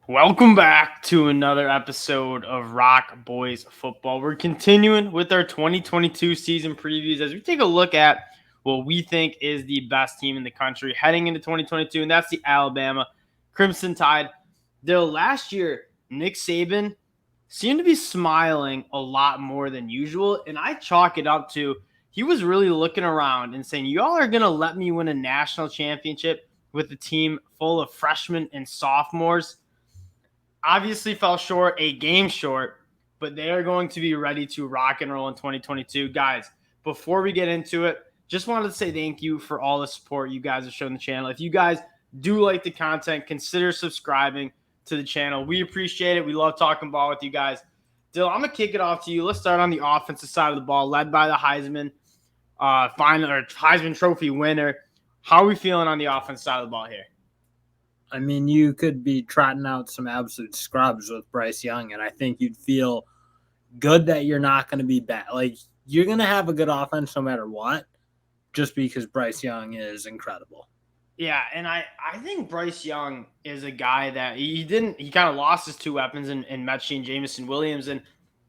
Welcome back to another episode of ROC Boys Football. We're continuing with our 2022 season previews as we take a look at what we think is the best team in the country heading into 2022, and that's the Alabama Crimson Tide. Though last year, Nick Saban seemed to be smiling a lot more than usual, and I chalk it up to he was really looking around and saying, y'all are going to let me win a national championship with a team full of freshmen and sophomores. Obviously fell short, a game short, but they are going to be ready to rock and roll in 2022. Guys, before we get into it, just wanted to say thank you for all the support you guys have shown the channel. If you guys do like the content, consider subscribing to the channel. We appreciate it. We love talking ball with you guys. Dill, I'm going to kick it off to you. Let's start on the offensive side of the ball, led by the Heisman Heisman Trophy winner. How are we feeling on the offensive side of the ball here? I mean, you could be trotting out some absolute scrubs with Bryce Young, and I think you'd feel good that you're not going to be bad. Like, you're going to have a good offense no matter what, just because Bryce Young is incredible. Yeah, and I think Bryce Young is a guy that he kind of lost his two weapons in Mechie and Jamison Williams, and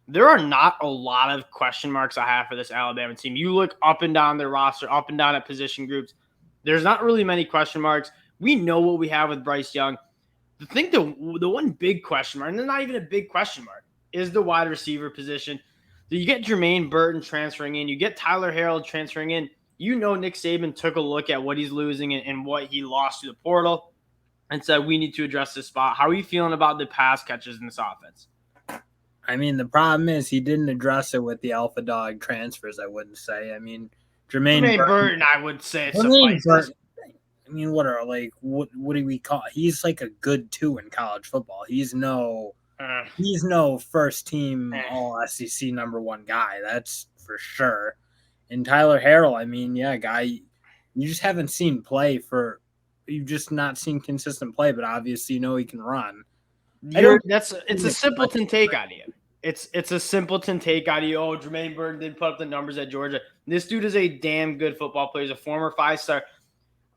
there are not a lot of question marks I have for this Alabama team. You look up and down their roster, up and down at position groups. There's not really many question marks. We know what we have with Bryce Young. The one big question mark, and they're not even a big question mark, is the wide receiver position. So you get Jermaine Burton transferring in. You get Tyler Harrell transferring in. You know Nick Saban took a look at what he's losing and what he lost to the portal and said, we need to address this spot. How are you feeling about the pass catches in this offense? I mean, the problem is he didn't address it with the alpha dog transfers, I wouldn't say. I mean, Jermaine Burton, I would say it suffices. I mean, what do we call? He's like a good 2 in college football. He's no first team all SEC number 1 guy. That's for sure. And Tyler Harrell, I mean, yeah, guy, you just haven't seen play you've just not seen consistent play, but obviously you know he can run. It's a simpleton take out of you. It's a simpleton take out of you. Oh, Jermaine Burton didn't put up the numbers at Georgia. This dude is a damn good football player. He's a former 5-star.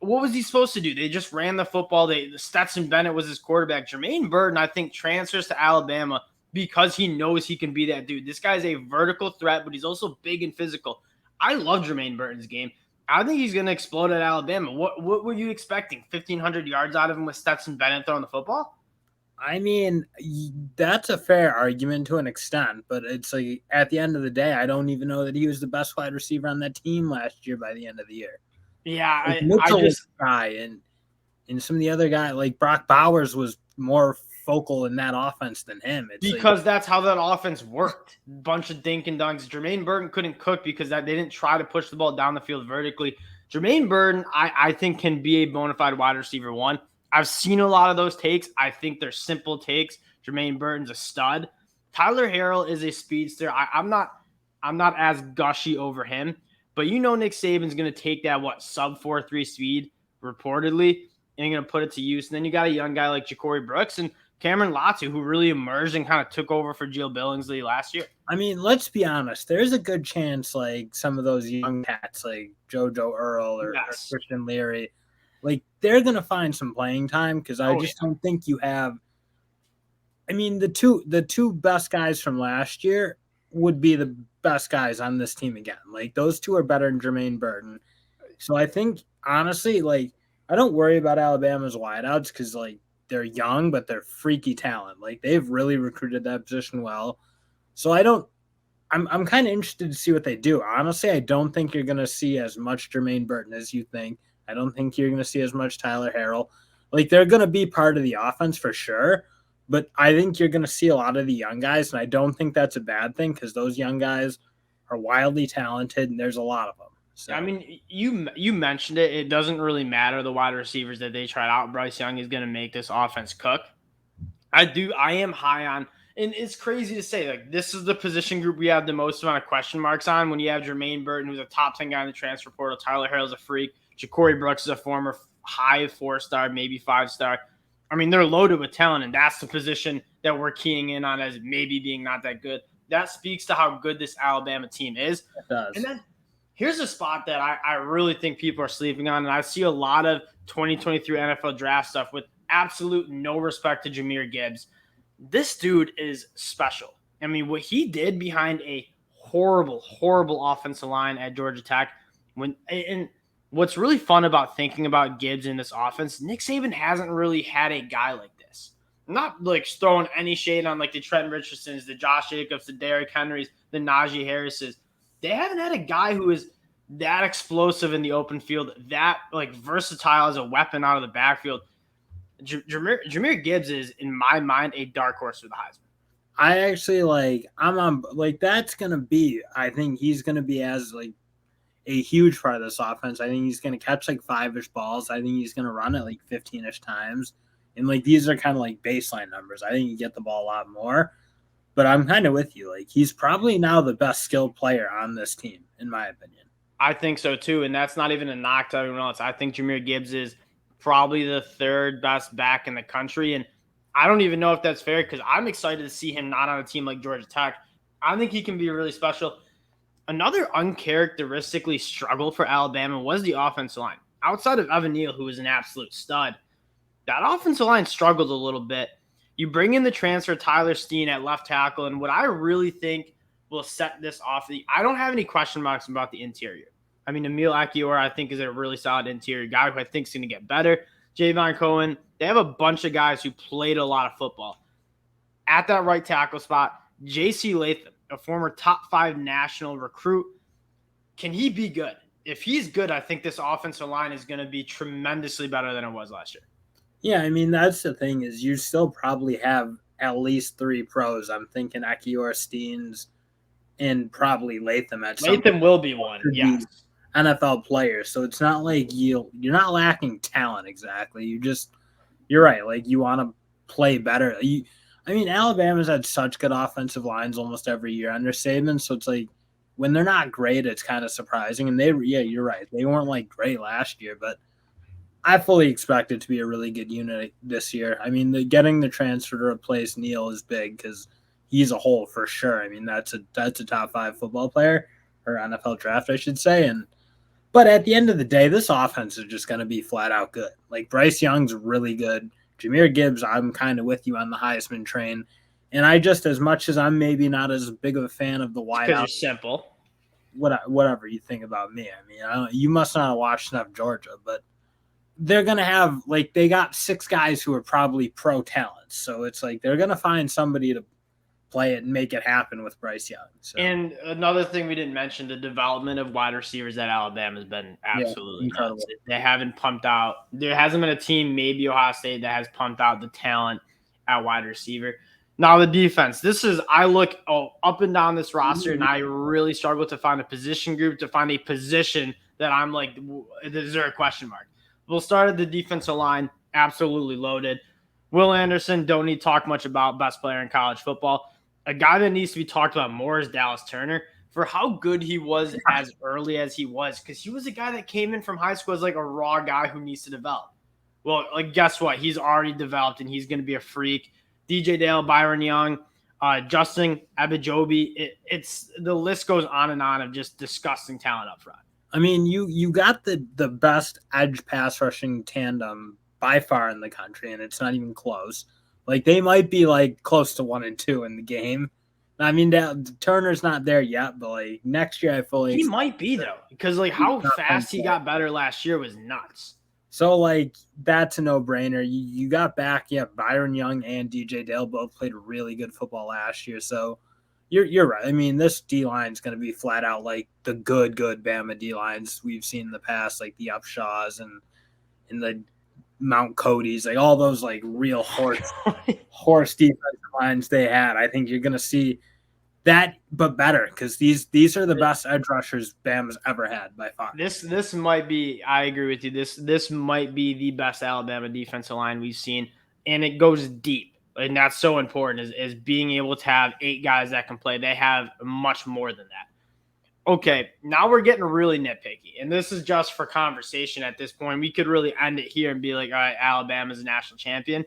What was he supposed to do? They just ran the football. Stetson Bennett was his quarterback. Jermaine Burton, I think, transfers to Alabama because he knows he can be that dude. This guy's a vertical threat, but he's also big and physical. I love Jermaine Burton's game. I think he's going to explode at Alabama. What were you expecting? 1,500 yards out of him with Stetson Bennett throwing the football? I mean, that's a fair argument to an extent, but it's like at the end of the day, I don't even know that he was the best wide receiver on that team last year by the end of the year. Yeah, I just and some of the other guys like Brock Bowers was more focal in that offense than him. It's because that's how that offense worked. Bunch of dink and dunks. Jermaine Burton couldn't cook because they didn't try to push the ball down the field vertically. Jermaine Burton, I think, can be a bona fide wide receiver 1. I've seen a lot of those takes. I think they're simple takes. Jermaine Burton's a stud. Tyler Harrell is a speedster. I'm not as gushy over him. But you know Nick Saban's going to take that, sub 4.3 speed, reportedly, and going to put it to use. And then you got a young guy like Ja'Cory Brooks and Cameron Latham, who really emerged and kind of took over for Jill Billingsley last year. I mean, let's be honest. There's a good chance, like, some of those young cats, like JoJo Earl or Christian Leary, like, they're going to find some playing time because I just don't think you have – I mean, the two best guys from last year would be the best guys on this team again. Like, those two are better than Jermaine Burton. So I think, honestly, like, I don't worry about Alabama's wideouts because, like, they're young, but they're freaky talent. Like, they've really recruited that position well. So I'm kind of interested to see what they do. Honestly, I don't think you're going to see as much Jermaine Burton as you think. I don't think you're going to see as much Tyler Harrell. Like, they're going to be part of the offense for sure. But I think you're going to see a lot of the young guys, and I don't think that's a bad thing because those young guys are wildly talented, and there's a lot of them. So. I mean, you mentioned it. It doesn't really matter the wide receivers that they tried out. Bryce Young is going to make this offense cook. I am high on, and it's crazy to say, like, this is the position group we have the most amount of question marks on when you have Jermaine Burton, who's a top 10 guy in the transfer portal. Tyler Harrell's a freak. Ja'Cory Brooks is a former high 4-star, maybe 5-star. I mean, they're loaded with talent, and that's the position that we're keying in on as maybe being not that good. That speaks to how good this Alabama team is. It does. And then here's a spot that I really think people are sleeping on, and I see a lot of 2023 NFL draft stuff with absolute no respect to Jamir Gibbs. This dude is special. I mean, what he did behind a horrible, horrible offensive line at Georgia Tech. And what's really fun about thinking about Gibbs in this offense, Nick Saban hasn't really had a guy like this. I'm not like throwing any shade on like the Trent Richardsons, the Josh Jacobs, the Derrick Henrys, the Najee Harrises. They haven't had a guy who is that explosive in the open field, that like versatile as a weapon out of the backfield. Jamir Gibbs is, in my mind, a dark horse for the Heisman. I actually I'm on that's gonna be. I think he's gonna be as like a huge part of this offense. I think he's gonna catch like 5-ish balls. I think he's gonna run it like 15-ish times. And like these are kind of like baseline numbers. I think you get the ball a lot more. But I'm kind of with you. Like he's probably now the best skilled player on this team, in my opinion. I think so too, and that's not even a knock to everyone else. I think Jamir Gibbs is probably the third best back in the country, and I don't even know if that's fair because I'm excited to see him not on a team like Georgia Tech. I think he can be really special. Another uncharacteristically struggle for Alabama was the offensive line. Outside of Evan Neal, who was an absolute stud, that offensive line struggled a little bit. You bring in the transfer Tyler Steen at left tackle, and what I really think will set this off. I don't have any question marks about the interior. I mean, Emil Akior, I think, is a really solid interior guy who I think is going to get better. Jayvon Cohen, they have a bunch of guys who played a lot of football. At that right tackle spot, J.C. Latham, a former top 5 national recruit. Can he be good? If he's good, I think this offensive line is going to be tremendously better than it was last year. Yeah, I mean, that's the thing is you still probably have at least 3 pros. I'm thinking Akior, Steens, and probably Latham at some Latham will be one, yes. NFL players. So it's not like you're not lacking talent exactly. You're right. Like you want to play better. I mean, Alabama's had such good offensive lines almost every year under Saban. So it's like when they're not great, it's kind of surprising. And you're right. They weren't like great last year, but I fully expect it to be a really good unit this year. I mean, getting the transfer to replace Neal is big because he's a hole for sure. I mean, that's a top 5 football player or NFL draft, I should say. But at the end of the day, this offense is just going to be flat out good. Like Bryce Young's really good. Jamir Gibbs, I'm kind of with you on the Heisman train. And I just, as much as I'm maybe not as big of a fan of the wideout, because you're simple. Whatever you think about me. I mean, you must not have watched enough Georgia, but they're going to have, like, they got 6 guys who are probably pro talents. So it's like they're going to find somebody to play it and make it happen with Bryce Young. So. And another thing we didn't mention, the development of wide receivers at Alabama has been absolutely incredible. Nuts. They haven't pumped out. There hasn't been a team, maybe Ohio State, that has pumped out the talent at wide receiver. Now the defense. I look up and down this roster, and I really struggle to find a position group, to find a position that I'm like, is there a question mark? We'll start at the defensive line, absolutely loaded. Will Anderson, don't need to talk much about, best player in college football. A guy that needs to be talked about more is Dallas Turner for how good he was as early as he was, because he was a guy that came in from high school as like a raw guy who needs to develop. Well, like guess what? He's already developed, and he's going to be a freak. DJ Dale, Byron Young, Justin Abijobi. It's the list goes on and on of just disgusting talent up front. I mean, you got the best edge pass rushing tandem by far in the country, and it's not even close. Like they might be like close to 1 and 2 in the game. I mean, Turner's not there yet, but like next year, he might be though, because like how fast he got better last year was nuts. So like that's a no brainer. You got back, Byron Young and DJ Dale both played really good football last year. So you're right. I mean, this D line is going to be flat out like the good Bama D lines we've seen in the past, like the Upshaws and the Mount Cody's, like all those like real horse defensive lines they had. I think you're going to see that, but better, because these are the best edge rushers Bama's ever had by far. This might be, I agree with you. This might be the best Alabama defensive line we've seen, and it goes deep, and that's so important. Is being able to have 8 guys that can play. They have much more than that. Okay, now we're getting really nitpicky, and this is just for conversation at this point. We could really end it here and be like, all right, Alabama's a national champion.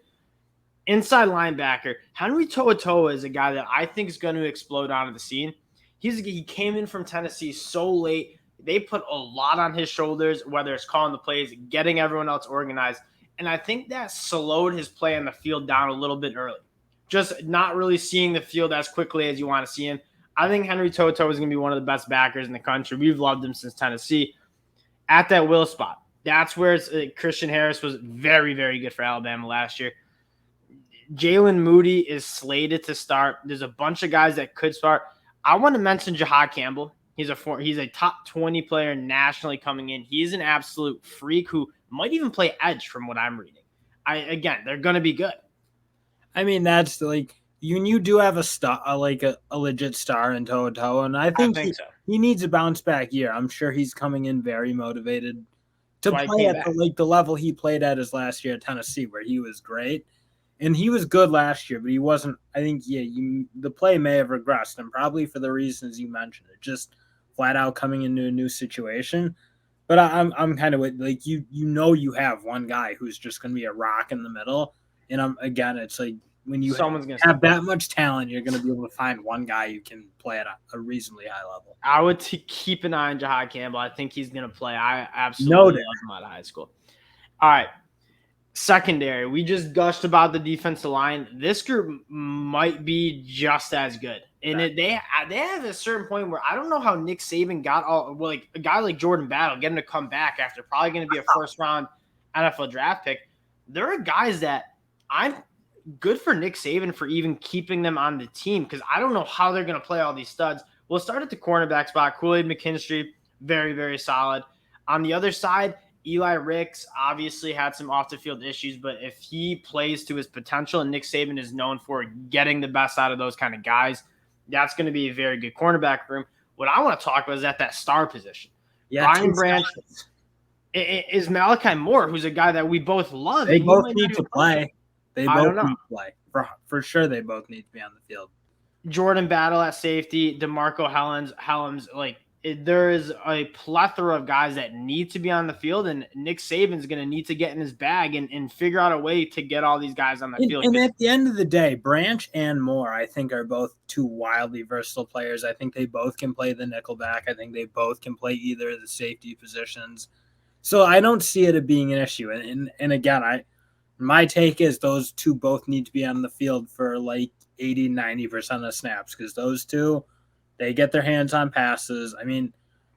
Inside linebacker, Henry Toato is a guy that I think is going to explode onto the scene. He came in from Tennessee so late. They put a lot on his shoulders, whether it's calling the plays, getting everyone else organized. And I think that slowed his play on the field down a little bit early. Just not really seeing the field as quickly as you want to see him. I think Henry Toato is going to be one of the best backers in the country. We've loved him since Tennessee. At that will spot, that's where Christian Harris was very, very good for Alabama last year. Jalen Moody is slated to start. There's a bunch of guys that could start. I want to mention Jihad Campbell. He's a top 20 player nationally coming in. He's an absolute freak who might even play edge from what I'm reading. They're going to be good. I mean, that's like you do have a star, like a legit star in Toato, and I think he needs a bounce back year. I'm sure he's coming in very motivated to play at the level he played at his last year at Tennessee, where he was great. And he was good last year, but he wasn't. I think, the play may have regressed, and probably for the reasons you mentioned. It just flat out coming into a new situation. But I'm kind of with like you you have one guy who's just going to be a rock in the middle, and it's like when you have that much talent, you're going to be able to find one guy who can play at a reasonably high level. I would keep an eye on Jihad Campbell. I think he's going to play. I absolutely love him out of high school. All right. Secondary, we just gushed about the defensive line. This group might be just as good, and they have a certain point where I don't know how Nick Saban got a guy like Jordan Battle, get him to come back after probably going to be a first round NFL draft pick. There are guys that I'm good for Nick Saban for even keeping them on the team because I don't know how they're going to play all these studs. We'll start at the cornerback spot. Kool-Aid McKinstry, very, very solid. On the other side, Eli Ricks obviously had some off-the-field issues, but if he plays to his potential, and Nick Saban is known for getting the best out of those kind of guys, that's going to be a very good cornerback room. What I want to talk about is at that star position. Yeah, Brian Branch is Malachi Moore, who's a guy that we both love. They both need to play. They both need to play. For sure, they both need to be on the field. Jordan Battle at safety, DeMarco Helms, there is a plethora of guys that need to be on the field, and Nick Saban's going to need to get in his bag and figure out a way to get all these guys on the field. And at the end of the day, Branch and Moore, I think, are both two wildly versatile players. I think they both can play the nickelback. I think they both can play either of the safety positions. So I don't see it being an issue. And again, my take is those two both need to be on the field for 80-90% of snaps because those two, they get their hands on passes. I mean,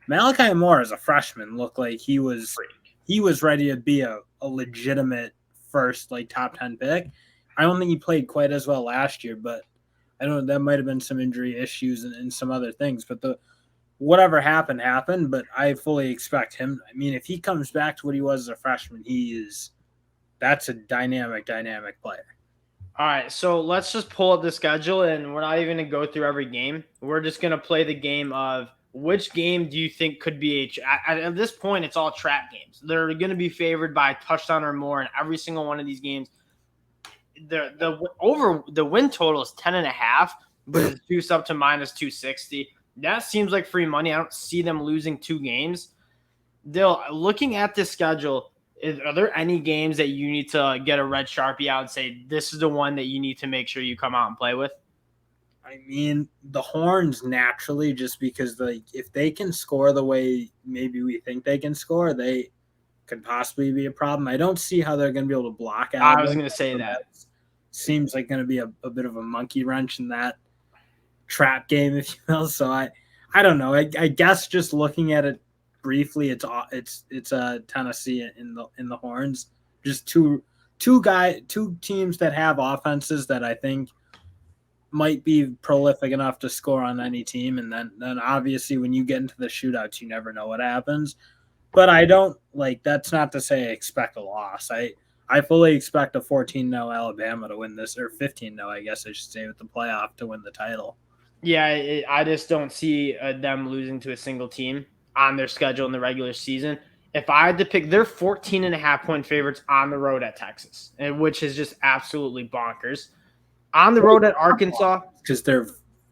Malachi Moore as a freshman looked like he was ready to be a legitimate first top 10 pick. I don't think he played quite as well last year, but I don't know, that might have been some injury issues and some other things. But whatever happened. But I fully expect him. I mean, if he comes back to what he was as a freshman, that's a dynamic player. All right, so let's just pull up the schedule, and we're not even going to go through every game. We're just going to play the game of which game do you think could be at this point, it's all trap games. They're going to be favored by a touchdown or more in every single one of these games. The win total is 10.5, but it's juiced up to minus 260. That seems like free money. I don't see them losing two games. Looking at this schedule, are there any games that you need to get a red Sharpie out and say, this is the one that you need to make sure you come out and play with? I mean, the Horns naturally, just because if they can score the way maybe we think they can score, they could possibly be a problem. I don't see how they're going to be able to block out. I was going to say that. Seems like going to be a bit of a monkey wrench in that trap game, if you will. So I don't know. I guess just looking at it briefly, it's Tennessee in the Horns. Just two teams that have offenses that I think might be prolific enough to score on any team, and then obviously when you get into the shootouts, you never know what happens. But I don't that's not to say I expect a loss. I fully expect a 14-0 Alabama to win this, or 15-0, I guess I should say, with the playoff to win the title. Yeah, I just don't see them losing to a single team on their schedule in the regular season. If I had to pick, they're 14.5-point favorites on the road at Texas, which is just absolutely bonkers. On the road at Arkansas, because they're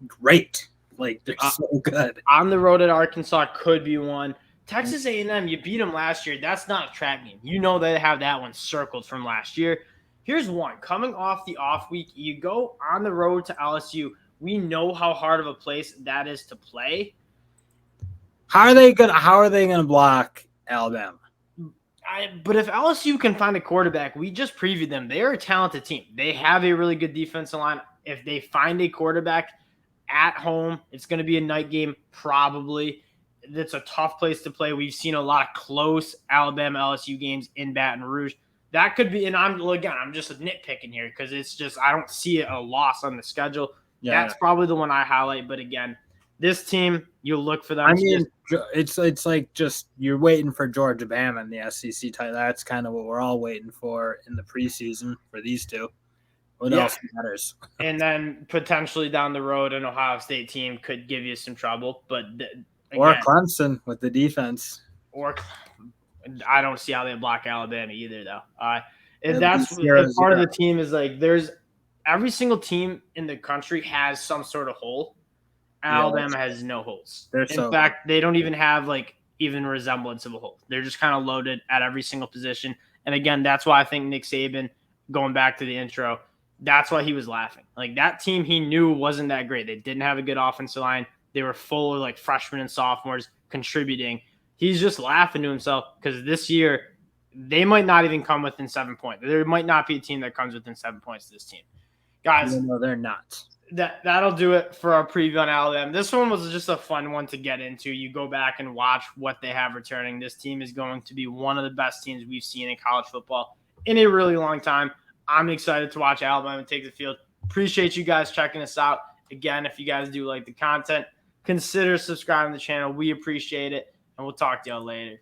great, they're so good. On the road at Arkansas could be one. Texas A&M, you beat them last year. That's not a trap game. You know they have that one circled from last year. Here's one. Coming off the off week, you go on the road to LSU. We know how hard of a place that is to play. How are they gonna block Alabama? But if LSU can find a quarterback, we just previewed them. They are a talented team. They have a really good defensive line. If they find a quarterback at home, it's going to be a night game probably. That's a tough place to play. We've seen a lot of close Alabama LSU games in Baton Rouge. That could be, and I'm just nitpicking here because it's just I don't see a loss on the schedule. Yeah, that's probably the one I highlight. But again, this team, you'll look for them. I mean, it's like just you're waiting for Georgia Bama in the SEC title. That's kind of what we're all waiting for in the preseason for these two. What else matters? And then potentially down the road, an Ohio State team could give you some trouble. But or Clemson with the defense. Or I don't see how they block Alabama either, though. That's part of the team is like there's every single team in the country has some sort of hole. Alabama has no holes. In fact, they don't even have like even resemblance of a hole. They're just kind of loaded at every single position. And again, that's why I think Nick Saban, going back to the intro, that's why he was laughing. Like that team he knew wasn't that great. They didn't have a good offensive line. They were full of like freshmen and sophomores contributing. He's just laughing to himself because this year they might not even come within 7 points. There might not be a team that comes within 7 points to this team. Guys, no, they're not. That'll do it for our preview on Alabama. This one was just a fun one to get into. You go back and watch what they have returning. This team is going to be one of the best teams we've seen in college football in a really long time. I'm excited to watch Alabama take the field. Appreciate you guys checking us out. Again, if you guys do like the content, consider subscribing to the channel. We appreciate it, and we'll talk to y'all later.